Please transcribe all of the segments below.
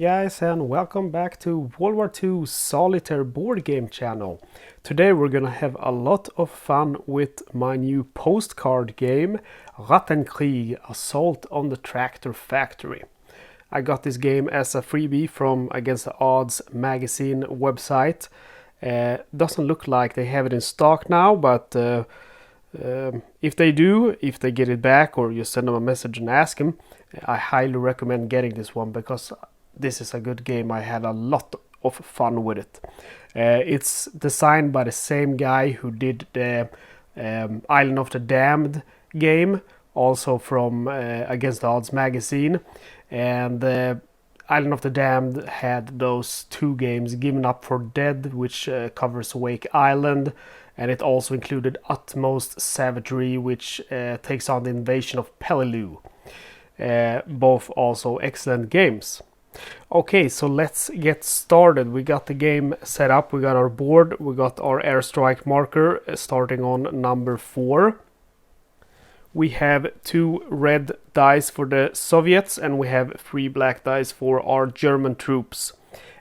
guys, and welcome back to World War II Solitaire board game channel. Today we're gonna have a lot of fun with my new postcard game, Rattenkrieg, Assault on the Tractor Factory. I got this game as a freebie from Against the Odds magazine website. Doesn't look like they have it in stock now, but if they do, if they get it back or you send them a message and ask them, I highly recommend getting this one because this is a good game. I had a lot of fun with it. It's designed by the same guy who did the Island of the Damned game, also from Against the Odds magazine. And Island of the Damned had those two games, Given Up for Dead, which covers Wake Island, and it also included Utmost Savagery, which takes on the invasion of Peleliu. Both also excellent games. Okay, so let's get started. We got the game set up, we got our board, we got our airstrike marker starting on number 4. We have 2 red dice for the Soviets and we have 3 black dice for our German troops.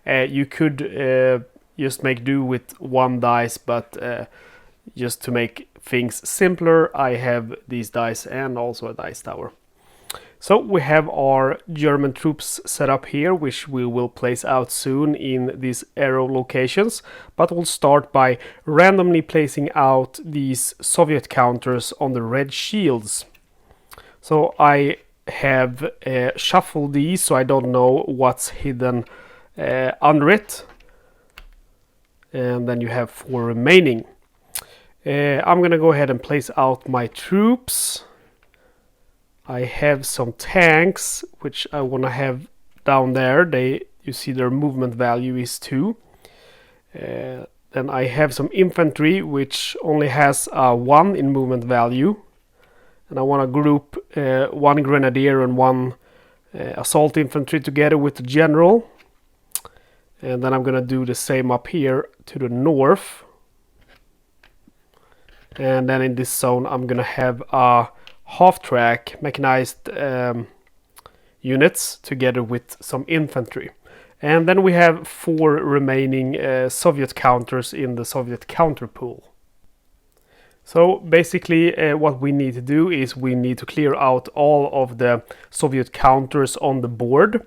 You could just make do with 1 dice, but just to make things simpler, I have these dice and also a dice tower. So we have our German troops set up here, which we will place out soon in these arrow locations. But we'll start by randomly placing out these Soviet counters on the red shields. So I have shuffled these, so I don't know what's hidden under it. And then you have 4 remaining. I'm going to go ahead and place out my troops. I have some tanks, which I want to have down there. You see their movement value is 2. Then I have some infantry, which only has 1 in movement value. And I want to group 1 grenadier and 1 assault infantry together with the general. And then I'm going to do the same up here to the north. And then in this zone, I'm going to have a half-track mechanized units together with some infantry. And then we have 4 remaining Soviet counters in the Soviet counter pool. So basically what we need to do is we need to clear out all of the Soviet counters on the board.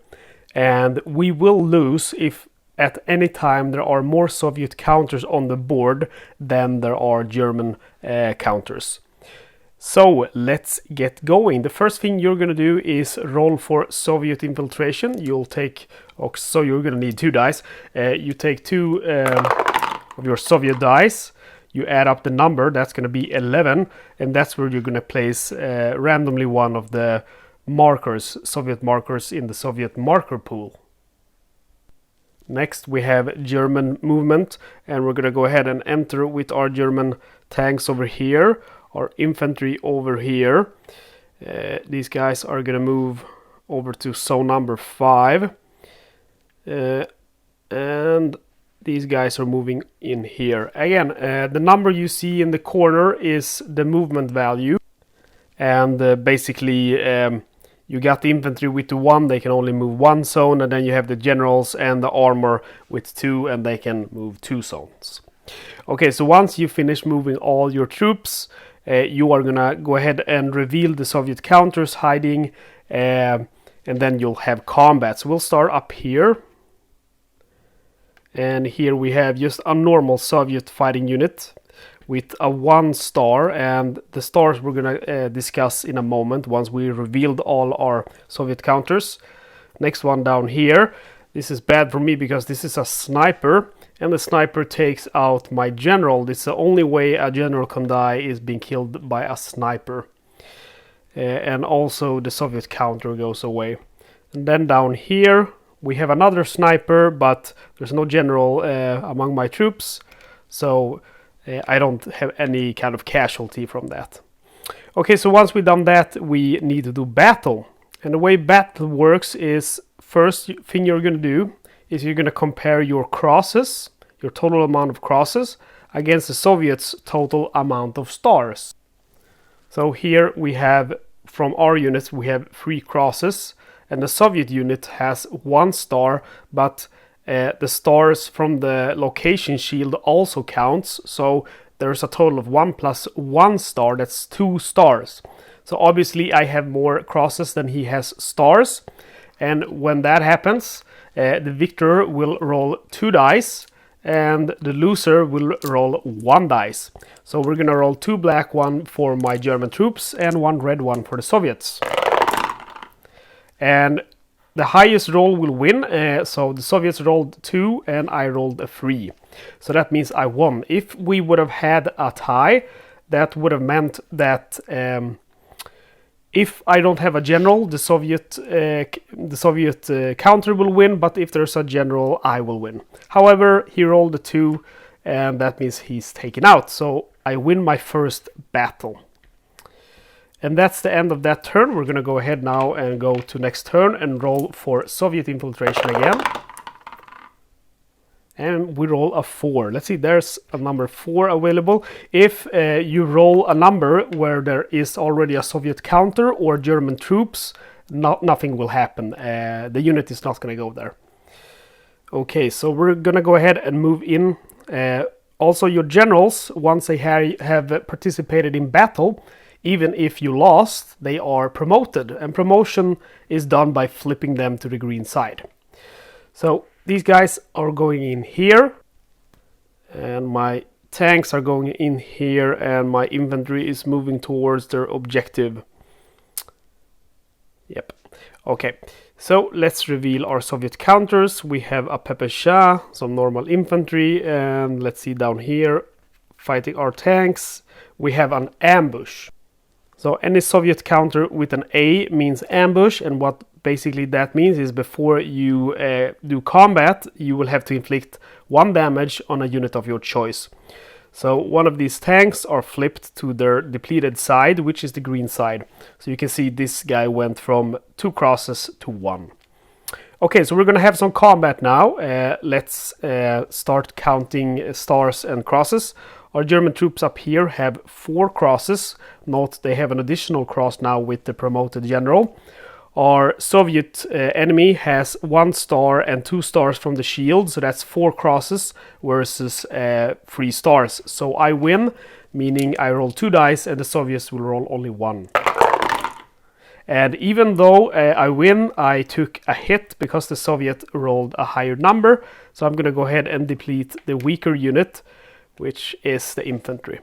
And we will lose if at any time there are more Soviet counters on the board than there are German counters. So let's get going. The first thing you're going to do is roll for Soviet infiltration. You're going to need 2 dice. You take 2 of your Soviet dice. You add up the number, that's going to be 11. And that's where you're going to place randomly one of the markers, Soviet markers in the Soviet marker pool. Next we have German movement. And we're going to go ahead and enter with our German tanks over here. Our infantry over here. These guys are going to move over to zone number 5. And these guys are moving in here. Again, the number you see in the corner is the movement value. And basically, you got the infantry with the 1, they can only move 1 zone. And then you have the generals and the armor with 2, and they can move 2 zones. Okay, so once you finish moving all your troops, you are gonna go ahead and reveal the Soviet counters hiding, and then you'll have combat. So we'll start up here, and here we have just a normal Soviet fighting unit with a 1 star, and the stars we're gonna discuss in a moment once we revealed all our Soviet counters. Next one down here. This is bad for me because this is a sniper, and the sniper takes out my general. This is the only way a general can die, is being killed by a sniper. And also the Soviet counter goes away. And then down here we have another sniper, but there's no general among my troops, so I don't have any kind of casualty from that. Okay, so once we've done that, we need to do battle. And the way battle works is, first thing you're going to do is you're going to compare your crosses, your total amount of crosses, against the Soviets' total amount of stars. So here we have, from our units, we have 3 crosses, and the Soviet unit has 1 star, but the stars from the location shield also counts, so there's a total of 1 plus 1 star, that's 2 stars. So obviously I have more crosses than he has stars, and when that happens, the victor will roll 2 dice, and the loser will roll 1 dice. So we're gonna roll 2 black, 1 for my German troops, and 1 red one for the Soviets. And the highest roll will win, so the Soviets rolled 2 and I rolled a 3. So that means I won. If we would have had a tie, that would have meant that if I don't have a general, the Soviet counter will win, but if there's a general, I will win. However, he rolled a 2, and that means he's taken out. So I win my first battle. And that's the end of that turn. We're going to go ahead now and go to next turn and roll for Soviet infiltration again. And we roll a 4. Let's see, there's a number 4 available. If you roll a number where there is already a Soviet counter or German troops, nothing will happen. The unit is not going to go there. Okay, so we're going to go ahead and move in. Also, your generals, once they have participated in battle, even if you lost, they are promoted. And promotion is done by flipping them to the green side. So these guys are going in here, and my tanks are going in here, and my infantry is moving towards their objective. Yep. Okay, so let's reveal our Soviet counters. We have a PPSH, some normal infantry, and let's see down here, fighting our tanks, we have an ambush. So any Soviet counter with an A means ambush, and what basically that means is before you do combat, you will have to inflict 1 damage on a unit of your choice. So one of these tanks are flipped to their depleted side, which is the green side. So you can see this guy went from 2 crosses to 1. Okay, so we're going to have some combat now. Let's start counting stars and crosses. Our German troops up here have 4 crosses. Note they have an additional cross now with the promoted general. Our Soviet enemy has 1 star and 2 stars from the shield, so that's 4 crosses versus 3 stars. So I win, meaning I roll 2 dice and the Soviets will roll only 1. And even though I win, I took a hit because the Soviet rolled a higher number. So I'm going to go ahead and deplete the weaker unit, which is the infantry.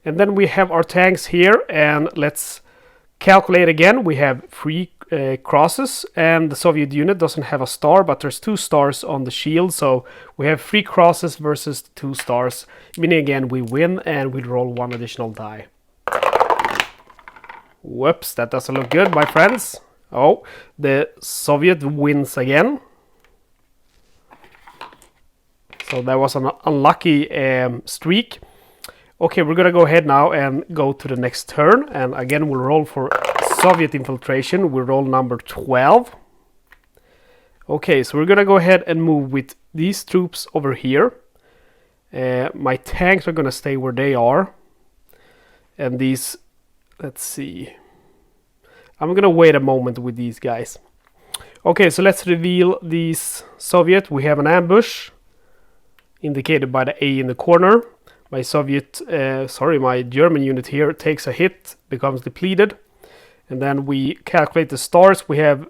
And then we have our tanks here, and let's calculate again. We have 3 crosses, and the Soviet unit doesn't have a star, but there's 2 stars on the shield, so we have 3 crosses versus 2 stars, meaning again we win and we roll 1 additional die. Whoops, that doesn't look good, my friends. Oh, the Soviet wins again. So that was an unlucky streak. Okay, we're gonna go ahead now and go to the next turn, and again we'll roll for Soviet infiltration. We roll number 12. Okay, so we're gonna go ahead and move with these troops over here. My tanks are gonna stay where they are, and these, let's see, I'm gonna wait a moment with these guys. Okay, so let's reveal these Soviet. We have an ambush indicated by the A in the corner. My my German unit here takes a hit, becomes depleted. And then we calculate the stars. We have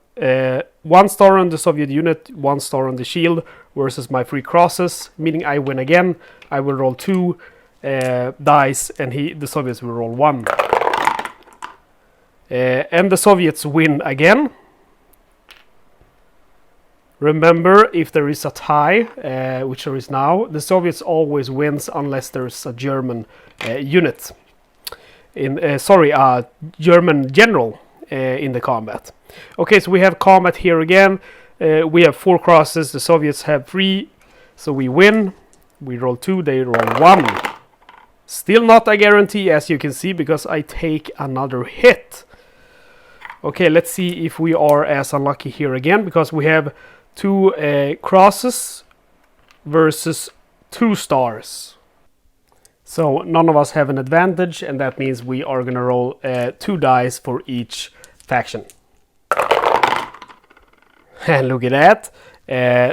1 star on the Soviet unit, 1 star on the shield versus my 3 crosses, meaning I win again. I will roll 2 dice, and the Soviets will roll 1. And the Soviets win again. Remember, if there is a tie, which there is now, the Soviets always wins unless there's a German unit. German general in the combat. Okay, so we have combat here again. We have 4 crosses, the Soviets have 3, so we win. We roll 2, they roll 1. Still not a guarantee, as you can see, because I take another hit. Okay, let's see if we are as unlucky here again, because we have 2 crosses versus 2 stars. So none of us have an advantage, and that means we are going to roll 2 dice for each faction. And look at that.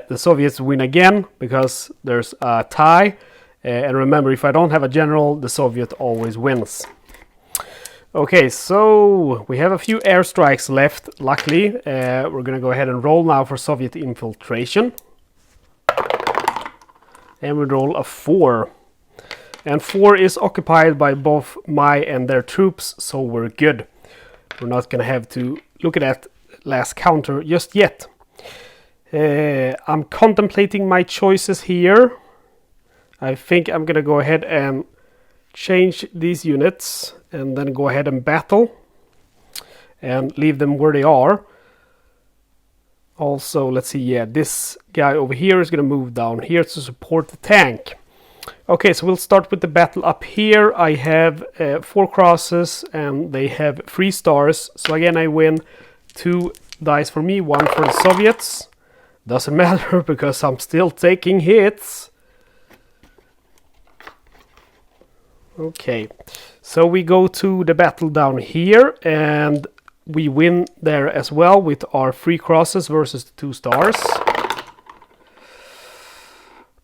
The Soviets win again because there's a tie. And remember, if I don't have a general, the Soviet always wins. Okay, so we have a few airstrikes left, luckily. We're going to go ahead and roll now for Soviet infiltration. And we roll a 4. And 4 is occupied by both my and their troops, so we're good. We're not going to have to look at that last counter just yet. I'm contemplating my choices here. I think I'm going to go ahead and change these units and then go ahead and battle and leave them where they are. Also, let's see, yeah, this guy over here is going to move down here to support the tank. Okay, so we'll start with the battle up here. I have 4 crosses and they have 3 stars. So again, I win 2 dice for me, 1 for the Soviets. Doesn't matter because I'm still taking hits. Okay, so we go to the battle down here and we win there as well with our 3 crosses versus the 2 stars.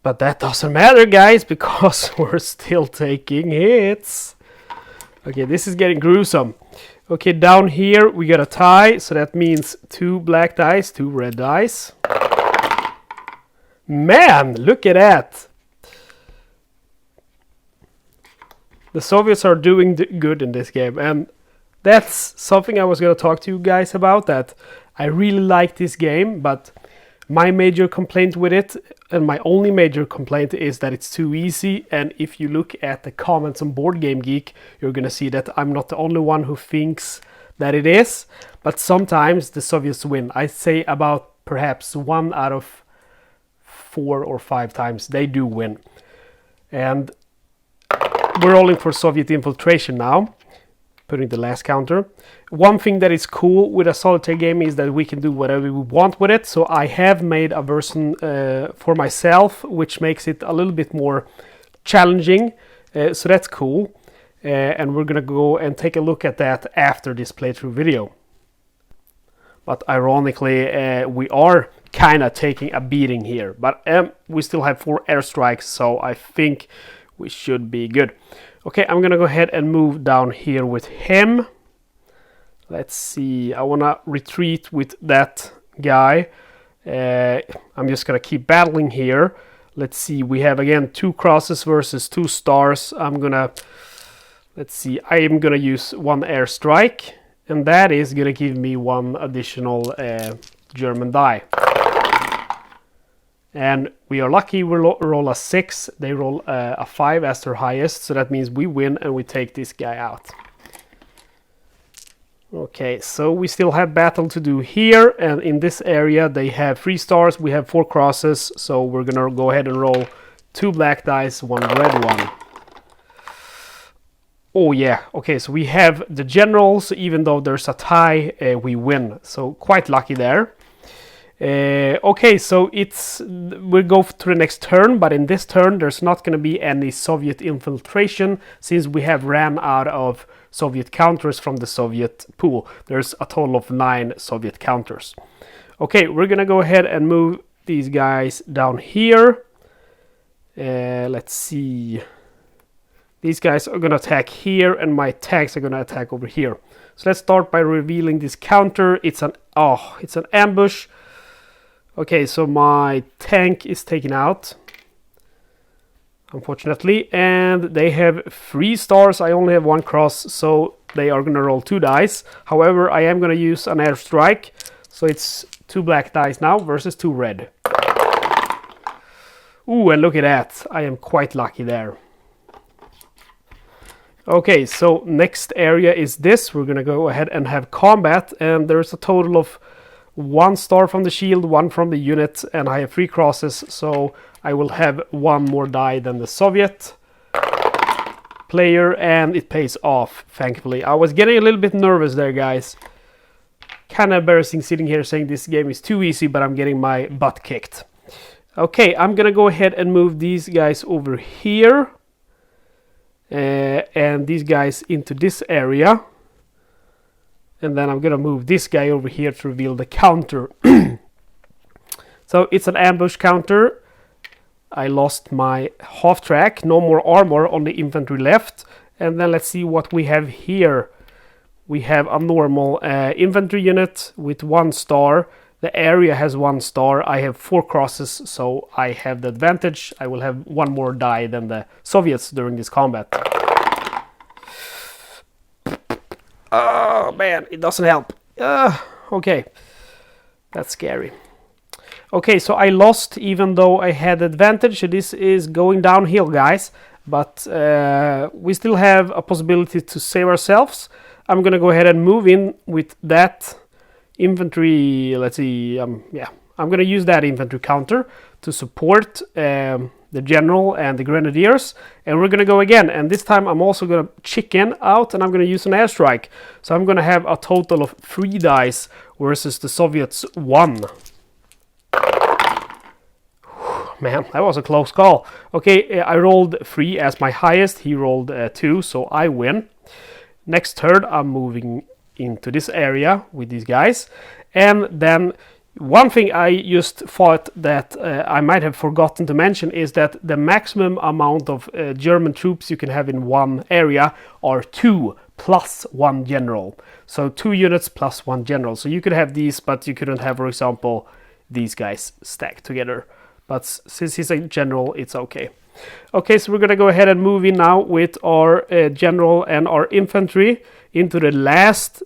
But that doesn't matter, guys, because we're still taking hits. Okay, this is getting gruesome. Okay, down here we got a tie, so that means 2 black dice, 2 red dice. Man, look at that. The Soviets are doing good in this game, and that's something I was going to talk to you guys about, that I really like this game, but my major complaint with it, and my only major complaint, is that it's too easy. And if you look at the comments on Board Game Geek, you're going to see that I'm not the only one who thinks that it is, but sometimes the Soviets win. I say about perhaps 1 out of 4 or 5 times they do win. And we're rolling for Soviet infiltration now, putting the last counter. One thing that is cool with a solitaire game is that we can do whatever we want with it. So I have made a version for myself, which makes it a little bit more challenging. So that's cool. And we're going to go and take a look at that after this playthrough video. But ironically, we are kind of taking a beating here. But we still have 4 airstrikes, so I think we should be good. Okay, I'm gonna go ahead and move down here with him. Let's see, I wanna retreat with that guy. I'm just gonna keep battling here. Let's see, we have again 2 crosses versus 2 stars. Let's see, I am gonna use 1 airstrike, and that is gonna give me 1 additional German die. And we are lucky, we roll a 6, they roll a 5 as their highest, so that means we win and we take this guy out. Okay, so we still have battle to do here, and in this area they have 3 stars, we have 4 crosses, so we're gonna go ahead and roll 2 black dice, 1 red one. Oh yeah, okay, so we have the generals, even though there's a tie, we win, so quite lucky there. Okay, so we'll go to the next turn, but in this turn there's not going to be any Soviet infiltration since we have ran out of Soviet counters from the Soviet pool. There's a total of 9 Soviet counters. Okay, we're going to go ahead and move these guys down here. Let's see. These guys are going to attack here and my tanks are going to attack over here. So let's start by revealing this counter. It's an ambush. Okay, so my tank is taken out, unfortunately, and they have 3 stars. I only have 1 cross, so they are going to roll 2 dice. However, I am going to use an airstrike, so it's 2 black dice now versus 2 red. Ooh, and look at that. I am quite lucky there. Okay, so next area is this. We're going to go ahead and have combat, and there's a total of 1 star from the shield, 1 from the unit, and I have 3 crosses, so I will have 1 more die than the Soviet player, and it pays off, thankfully. I was getting a little bit nervous there, guys. Kind of embarrassing sitting here saying this game is too easy, but I'm getting my butt kicked. Okay, I'm gonna go ahead and move these guys over here, and these guys into this area. And then I'm gonna move this guy over here to reveal the counter. So it's an ambush counter. I lost my half track, no more armor on the infantry left. And then let's see what we have here. We have a normal infantry unit with 1 star. The area has 1 star. I have 4 crosses, so I have the advantage. I will have 1 more die than the Soviets during this combat. Oh man, it doesn't help. Okay, that's scary. Okay, so I lost even though I had advantage. This is going downhill, guys. But we still have a possibility to save ourselves. I'm gonna go ahead and move in with that infantry. Let's see, yeah, I'm gonna use that infantry counter to support the general and the grenadiers, and we're gonna go again. And this time I'm also gonna chicken out, and I'm gonna use an airstrike. So I'm gonna have a total of 3 dice versus the Soviets 1. Man, that was a close call. Okay, I rolled 3 as my highest. He rolled 2, so I win. Next turn, I'm moving into this area with these guys. And then one thing I just thought that I might have forgotten to mention is that the maximum amount of German troops you can have in one area are 2 plus 1 general. So 2 units plus 1 general. So you could have these, but you couldn't have, for example, these guys stacked together. But since he's a general, it's okay. Okay, so we're going to go ahead and move in now with our general and our infantry into the last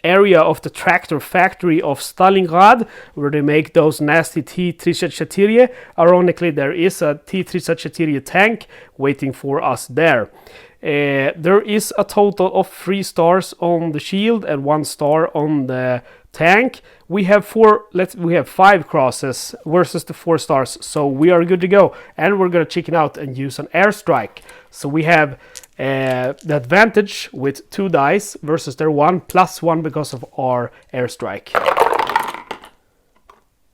area of the tractor factory of Stalingrad, where they make those nasty T-34. Ironically, there is a T-34 tank waiting for us there. There is a total of 3 stars on the shield and 1 star on the tank. We have 5 crosses versus the 4 stars, so we are good to go. And we're gonna chicken out and use an airstrike. So we have the advantage with 2 dice versus their 1 plus 1 because of our airstrike.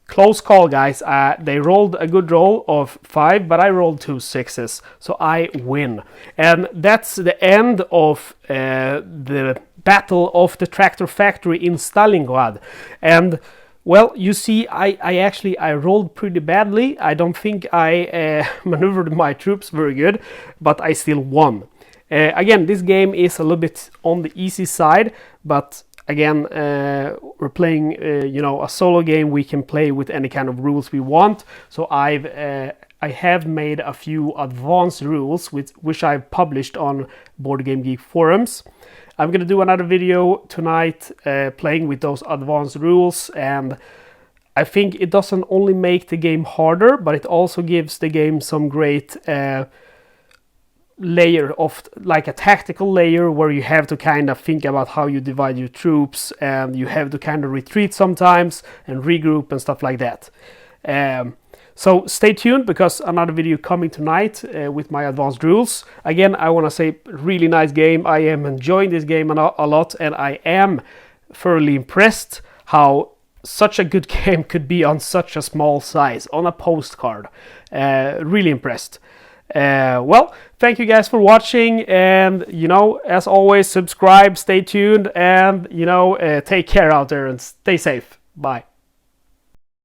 Close call, guys. They rolled a good roll of 5, but I rolled 2 6s, so I win. And that's the end of the Battle of the Tractor Factory in Stalingrad. And well, you see, I rolled pretty badly. I don't think I maneuvered my troops very good, but I still won. Again, this game is a little bit on the easy side, but again, we're playing, a solo game. We can play with any kind of rules we want. So I have made a few advanced rules which I've published on Boardgame Geek forums. I'm gonna do another video tonight playing with those advanced rules, and I think it doesn't only make the game harder, but it also gives the game some great layer of, like a tactical layer, where you have to kind of think about how you divide your troops, and you have to kind of retreat sometimes and regroup and stuff like that. So stay tuned, because another video coming tonight with my advanced rules. Again, I want to say, really nice game. I am enjoying this game a lot, and I am thoroughly impressed how such a good game could be on such a small size, on a postcard. Really impressed. Well, thank you guys for watching, and as always, subscribe, stay tuned, and take care out there and stay safe. Bye.